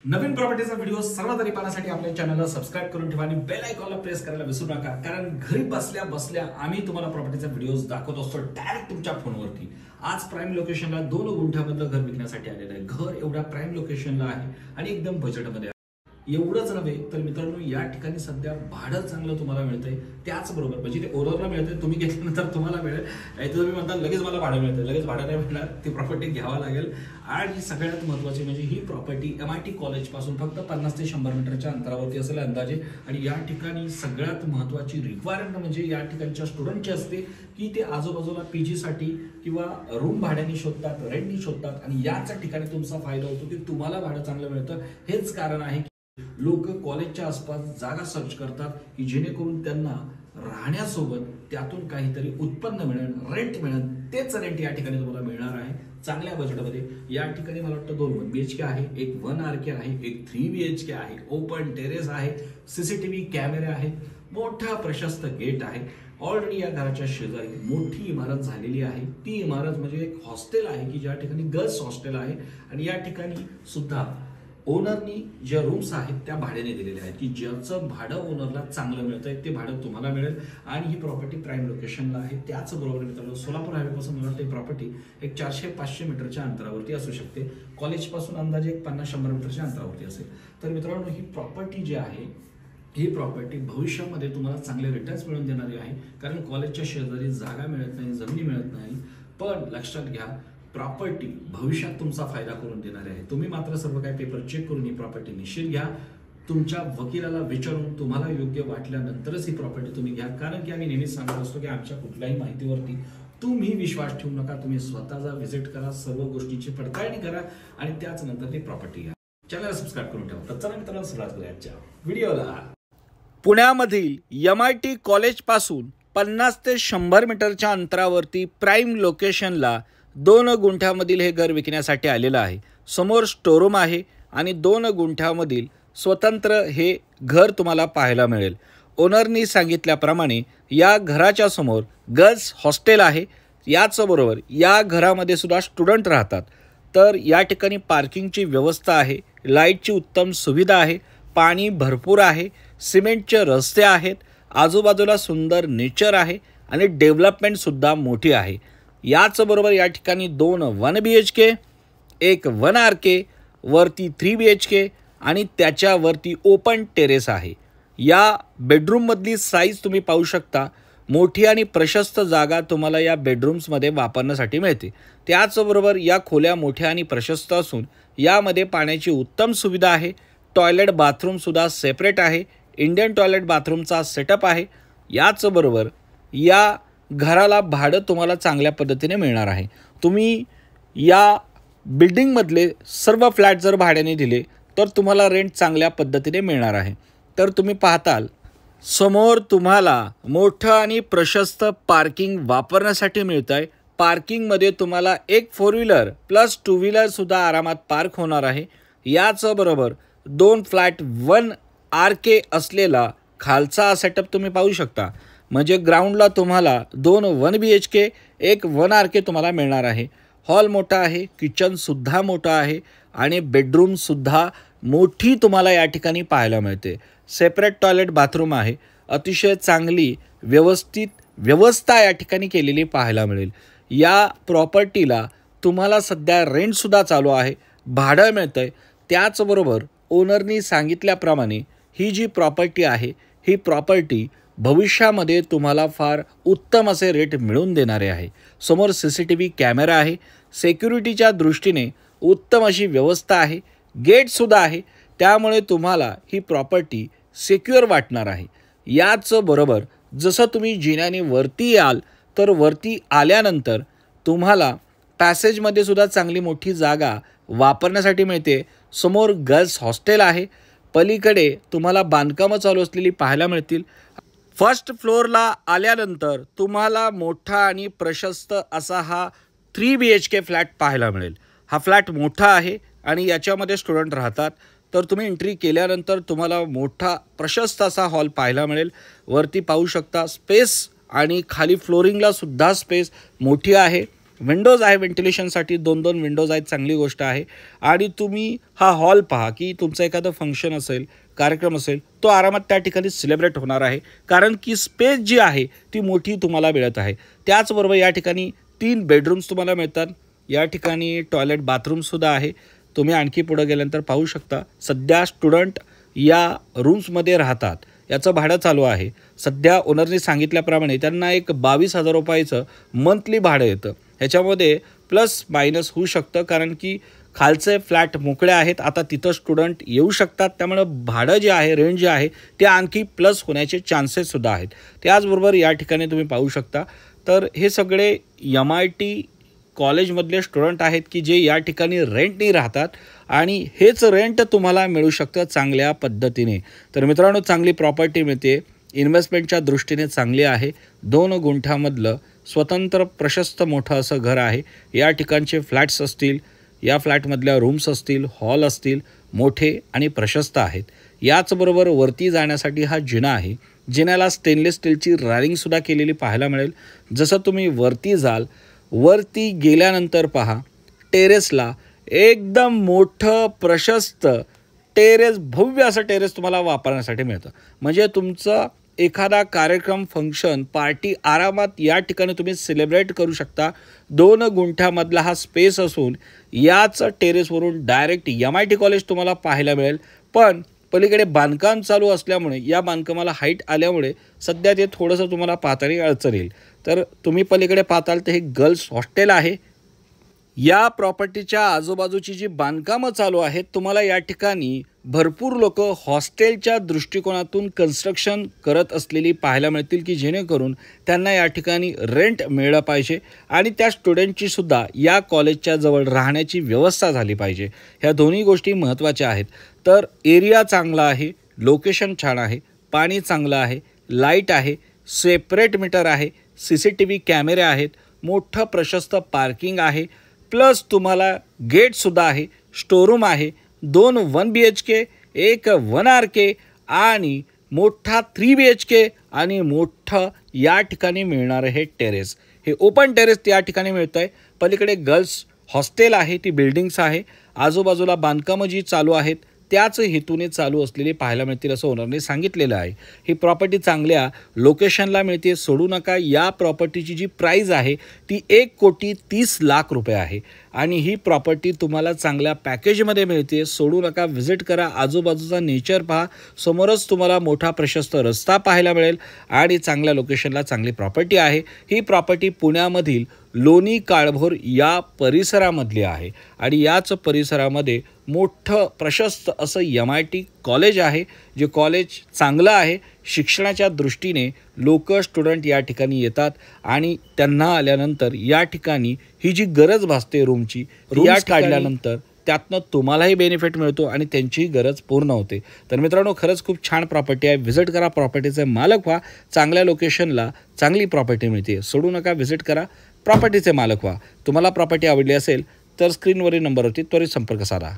नवीन प्रॉपर्टीचा video सर्वात आधी पाहण्यासाठी आपल्या चॅनलला सबस्क्राइब करून ठेवा आणि बेल आयकॉनला प्रेस करायला विसरू नका, कारण घरी बसल्या बसल्या आम्ही तुम्हाला प्रॉपर्टीचा व्हिडिओज दाखवत असतो डायरेक्ट तुमच्या फोनवरती। आज प्राइम लोकेशनला 2 गुंठ्यामधलं घर विकण्यासाठी आलेलं आहे। घर एवढा प्राइम लोकेशनला आहे आणि एकदम बजेटमध्ये आहे। एवढंच नव्हे तर मित्रांनो, या ठिकाणी सध्या भाडं चांगलं तुम्हाला मिळतंय, त्याचबरोबर म्हणजे ते ओनरला मिळतंय, तुम्ही घेतल्यानंतर तुम्हाला मिळेल। नाही तर तुम्ही म्हणता लगेच मला भाडं मिळतं, लगेच भाडं नाही मिळणार, ती प्रॉपर्टी घ्यावा लागेल। आणि सगळ्यात महत्त्वाचे म्हणजे ही प्रॉपर्टी MIT कॉलेज पासून फक्त 50 ते 100 मीटरच्या अंतरावरती असेल अंदाजे। आणि या ठिकाणी सगळ्यात महत्त्वाची रिक्वायरमेंट म्हणजे या ठिकाणच्या स्टुडंटची असते की ते आजूबाजूला PG साठी किंवा रूम भाड्याने शोधतात, रेंटनी शोधतात आणि याच ठिकाणी तुमचा फायदा होतो की तुम्हाला भाडं चांगलं मिळतं। हेच कारण आहे लोक कॉलेजच्या आसपास जागा सर्च करतात की जेणेकरून त्यांना राहण्यासोबत त्यातून काहीतरी उत्पन्न मिळेल, रेंट मिळेल। तेच रेंट या ठिकाणी तुम्हाला मिळणार आहे चांगल्या बजेटमध्ये। या ठिकाणी मला वाटतं 2 BHK आहे, एक 1 RK आहे, एक 3 BHK आहे, ओपन टेरेस आहे, CCTV कॅमेरे आहेत, मोठा प्रशस्त गेट आहे। ऑलरेडी या घराच्या शेजारी मोठी इमारत झालेली आहे। ती इमारत म्हणजे एक हॉस्टेल आहे की ज्या ठिकाणी गर्ल्स हॉस्टेल आहे आणि या ठिकाणी सुद्धा ओनरनी ज्या रूम्स आहेत त्या भाड्याने दिलेल्या आहेत की ज्याचं भाडं ओनरला चांगलं मिळतंय ते भाडं तुम्हाला मिळेल। आणि ही प्रॉपर्टी प्राइम लोकेशनला आहे। त्याचबरोबर मित्रांनो, सोलापूर हायवेपासून मला वाटतं प्रॉपर्टी एक 400-500 मीटरच्या अंतरावरती असू शकते। कॉलेजपासून अंदाजे एक 50-100 मीटरच्या अंतरावरती असेल। तर मित्रांनो, ही प्रॉपर्टी जी आहे ही प्रॉपर्टी भविष्यामध्ये तुम्हाला चांगले रिटर्न्स मिळवून देणारी आहे, कारण कॉलेजच्या शेजारी जागा मिळत नाही, जमिनी मिळत नाही। पण लक्षात घ्या, प्रॉपर्टी भविष्यात तुमचा फायदा करून देणारी आहे। तुम्ही मात्र सर्व काही पेपर चेक करून ही प्रॉपर्टी निश्चित घ्या। तुमच्या वकिलाला विचारून तुम्हाला योग्य वाटल्यानंतरच ही प्रॉपर्टी तुम्ही घ्या, कारण की आम्ही नेहमीच सांगत असतो की आमच्या कुठल्याही माहितीवरती तुम्ही विश्वास ठेवू नका। तुम्ही स्वतःचा व्हिजिट करा, सर्व गोष्टींची पडताळणी करा आणि त्याच नंतर ती प्रॉपर्टी घ्या। चॅनलला सबस्क्राइब करून ठेवा। तर चला मित्रांनो, सुरुवात करूया आजच्या व्हिडिओला। पुण्यामधील MIT कॉलेज पासून 50 ते 100 मीटरच्या अंतरावरती प्राइम लोकेशनला 2 गुंठ्यामधील हे घर विकण्यासाठी आलेलं आहे। समोर स्टोरूम आहे आणि 2 गुंठ्यामधील स्वतंत्र हे घर तुम्हाला पाहायला मिळेल। ओनरनी सांगितल्याप्रमाणे या घराच्या समोर गर्ल्स हॉस्टेल आहे। याचबरोबर या घरामध्ये सुद्धा स्टुडंट राहतात। तर या ठिकाणी पार्किंगची व्यवस्था आहे, लाईटची उत्तम सुविधा आहे, पाणी भरपूर आहे, सिमेंटचे रस्ते आहेत, आजूबाजूला सुंदर नेचर आहे आणि डेव्हलपमेंटसुद्धा मोठी आहे। याचबरोबर या ठिकाणी 2 1 BHK, एक 1 RK, वरती 3 BHK आणि त्याच्यावरती ओपन टेरेस आहे। या बेडरूममधली साईज तुम्ही पाहू शकता, मोठी आणि प्रशस्त जागा तुम्हाला या बेडरूम्समध्ये वापरण्यासाठी मिळते। त्याचबरोबर या खोल्या मोठ्या आणि प्रशस्त असून यामध्ये पाण्याची उत्तम सुविधा आहे। टॉयलेट बाथरूमसुद्धा सेपरेट आहे, इंडियन टॉयलेट बाथरूमचा सेटअप आहे। याचबरोबर या घराला भाडं तुम्हाला चांगल्या पद्धतीने मिळणार आहे। तुम्ही या बिल्डिंगमधले सर्व फ्लॅट जर भाड्याने दिले तर तुम्हाला रेंट चांगल्या पद्धतीने मिळणार आहे। तर तुम्ही पाहताल समोर तुम्हाला मोठं आणि प्रशस्त पार्किंग वापरण्यासाठी मिळतं आहे। पार्किंगमध्ये तुम्हाला एक 4 व्हीलर प्लस 2 व्हीलरसुद्धा आरामात पार्क होणार आहे। याचबरोबर 2 फ्लॅट 1 RK असलेला खालचा सेटअप तुम्ही पाहू शकता, म्हणजे ग्राउंडला तुम्हाला 2 1 BHK, एक 1 RK तुम्हाला मिळणार आहे। हॉल मोठा आहे, किचनसुद्धा मोठा आहे आणि बेडरूमसुद्धा मोठी तुम्हाला या ठिकाणी पाहायला मिळते। सेपरेट टॉयलेट बाथरूम आहे, अतिशय चांगली व्यवस्थित व्यवस्था या ठिकाणी केलेली पाहायला मिळेल। या प्रॉपर्टीला तुम्हाला सध्या रेंटसुद्धा चालू आहे, भाडं मिळतं आहे। त्याचबरोबर ओनरनी सांगितल्याप्रमाणे ही जी प्रॉपर्टी आहे ही प्रॉपर्टी भविष्यामध्ये तुम्हाला फार उत्तम असे रेट मिळवून देणारे आहे। समोर CCTV कॅमेरा आहे, सिक्युरिटीच्या दृष्टीने उत्तम अशी व्यवस्था आहे, गेटसुद्धा आहे, त्यामुळे तुम्हाला ही प्रॉपर्टी सिक्युअर वाटणार आहे। याचबरोबर जसं तुम्ही जिन्याने वरती याल तर वरती आल्यानंतर तुम्हाला पॅसेजमध्ये सुद्धा चांगली मोठी जागा वापरण्यासाठी मिळते। समोर गर्ल्स हॉस्टेल आहे, पलीकडे तुम्हाला बांधकामं चालू असलेली पाहायला मिळतील। फर्स्ट फ्लोअरला आल्यानंतर तुम्हाला मोठा आणि प्रशस्त असा हा 3 BHK फ्लॅट पाहायला मिळेल। हा फ्लॅट मोठा आहे आणि याच्यामध्ये स्टुडंट राहतात। तर तुम्ही एंट्री केल्यानंतर तुम्हाला मोठा प्रशस्त असा हॉल पाहायला मिळेल। वरती पाहू शकता स्पेस आणि खाली फ्लोरिंगला सुद्धा स्पेस मोठी आहे। विंडोज आहे, व्हेंटिलेशनसाठी 2-2 विंडोज आहेत, चांगली गोष्ट आहे. आणि तुम्ही हा हॉल पहा की तुमचं एखादं फंक्शन असेल, कार्यक्रम असेल, तो आरामात त्या ठिकाणी सेलिब्रेट होणार आहे, कारण की स्पेस जी आहे ती मोठी तुम्हाला मिळत आहे. त्याचबरोबर या ठिकाणी 3 बेडरूम्स तुम्हाला मिळतात. या ठिकाणी टॉयलेट बाथरूमसुद्धा आहे. तुम्ही आणखी पुढे गेल्यानंतर पाहू शकता, सध्या स्टुडंट या रूम्समध्ये राहतात. याचं भाडं चालू आहे. सध्या ओनरने सांगितल्याप्रमाणे त्यांना एक 22,000 रुपयाचं मंथली भाडं येतं. ह्याच्यामध्ये प्लस मायनस होऊ शकतं, कारण की खालचे फ्लॅट मोकळे आहेत, आता तिथं स्टुडंट येऊ शकतात. त्यामुळं भाडं जे आहे, रेंट जे आहे ते आणखी प्लस होण्याचे चान्सेससुद्धा आहेत. त्याचबरोबर या ठिकाणी तुम्ही पाहू शकता, तर हे सगळे MIT कॉलेजमधले स्टुडंट आहेत की जे या ठिकाणी रेंटनी राहतात आणि हेच रेंट तुम्हाला मिळू शकतं चांगल्या पद्धतीने. तर मित्रांनो, चांगली प्रॉपर्टी मिळते, इन्व्हेस्टमेंटच्या दृष्टीने चांगली आहे. 2 गुंठ्यामधलं स्वतंत्र प्रशस्त मोठं असं घर आहे. या ठिकाणचे फ्लॅट्स असतील, या फ्लॅटमधल्या रूम्स असतील, हॉल असतील, मोठे आणि प्रशस्त आहेत. याचबरोबर वरती जाण्यासाठी हा जिना आहे. जिन्याला स्टेनलेस स्टीलची रॅलिंगसुद्धा केलेली पाहायला मिळेल. जसं तुम्ही वरती जाल, वरती गेल्यानंतर पहा, टेरेसला एकदम मोठं प्रशस्त टेरेस, भव्य असं टेरेस तुम्हाला वापरण्यासाठी मिळतं. म्हणजे तुमचं एखादा कार्यक्रम, फंक्शन, पार्टी आरामात या ठिकाणी तुम्ही सेलिब्रेट करू शकता. 2 गुंठ्यामधला हा स्पेस असून याच टेरेसवरून डायरेक्ट MIT कॉलेज तुम्हाला पाहायला मिळेल. पण पलीकडे बांधकाम चालू असल्यामुळे, या बांधकामाला हाईट आल्यामुळे सध्या ते थोडंसं तुम्हाला पाहताना अडचण येईल. तर तुम्ही पलीकडे पाहताल तर हे गर्ल्स हॉस्टेल आहे. या प्रॉपर्टीच्या आजूबाजूची जी बांधकामं चालू आहेत, तुम्हाला या ठिकाणी भरपूर लोक हॉस्टेलच्या दृष्टिकोनातून कन्स्ट्रक्शन करत असलेली पाहायला मिळतील, की जेणेकरून त्यांना या ठिकाणी रेंट मिळलं पाहिजे आणि त्या स्टुडंटची सुद्धा या कॉलेजच्या जवळ राहण्याची व्यवस्था झाली पाहिजे. ह्या दोन्ही गोष्टी महत्त्वाच्या आहेत. तर एरिया चांगला आहे, लोकेशन छान आहे, पाणी चांगलं आहे, लाईट आहे, सेपरेट मीटर आहे, CCTV कॅमेरे आहेत, मोठं प्रशस्त पार्किंग आहे, प्लस तुम्हाला गेटसुद्धा आहे, स्टोरूम आहे, 2 1 BHK, 1 1 RK आणि मोठा 3 BHK आणि मोठं या ठिकाणी मिळणारं हे टेरेस, हे ओपन टेरेस या ठिकाणी मिळतं आहे. पलीकडे गर्ल्स हॉस्टेल आहे, ती बिल्डिंग्स आहे, आजूबाजूला बांधकामं जी चालू आहेत त्याच हेतूने चालू असलेली पाहायला मिळतील असं ओनरने सांगितलेलं आहे. ही प्रॉपर्टी चांगल्या लोकेशनला मिळते, सोडू नका. या प्रॉपर्टीची जी प्राईज आहे ती 1,30,00,000 रुपये आहे आणि ही प्रॉपर्टी तुम्हाला चांगल्या पॅकेजमध्ये मिळते, सोडू नका. व्हिजिट करा, आजूबाजूचा नेचर पहा, समोरच तुम्हाला मोठा प्रशस्त रस्ता पाहायला मिळेल आणि चांगल्या लोकेशनला चांगली प्रॉपर्टी आहे. ही प्रॉपर्टी पुण्यामधील लोणी काळभोर या परिसरामधली आहे आणि याच परिसरामध्ये मोठं प्रशस्त असं MIT कॉलेज आहे, जे कॉलेज चांगलं आहे. शिक्षणाच्या दृष्टीने लोक, स्टुडंट या ठिकाणी येतात आणि त्यांना आल्यानंतर या ठिकाणी ही जी गरज भासते रूमची, या काढल्यानंतर त्यातनं तुम्हालाही बेनिफिट मिळतो आणि त्यांचीही गरज पूर्ण होते. तर मित्रांनो, खरंच खूप छान प्रॉपर्टी आहे. व्हिजिट करा, प्रॉपर्टीचे मालक व्हा. चांगल्या लोकेशनला चांगली प्रॉपर्टी मिळते, सोडू नका. व्हिजिट करा, प्रॉपर्टीचे मालक व्हा. तुम्हाला प्रॉपर्टी आवडली असेल तर स्क्रीनवरील नंबरवरती त्वरित संपर्क साधा.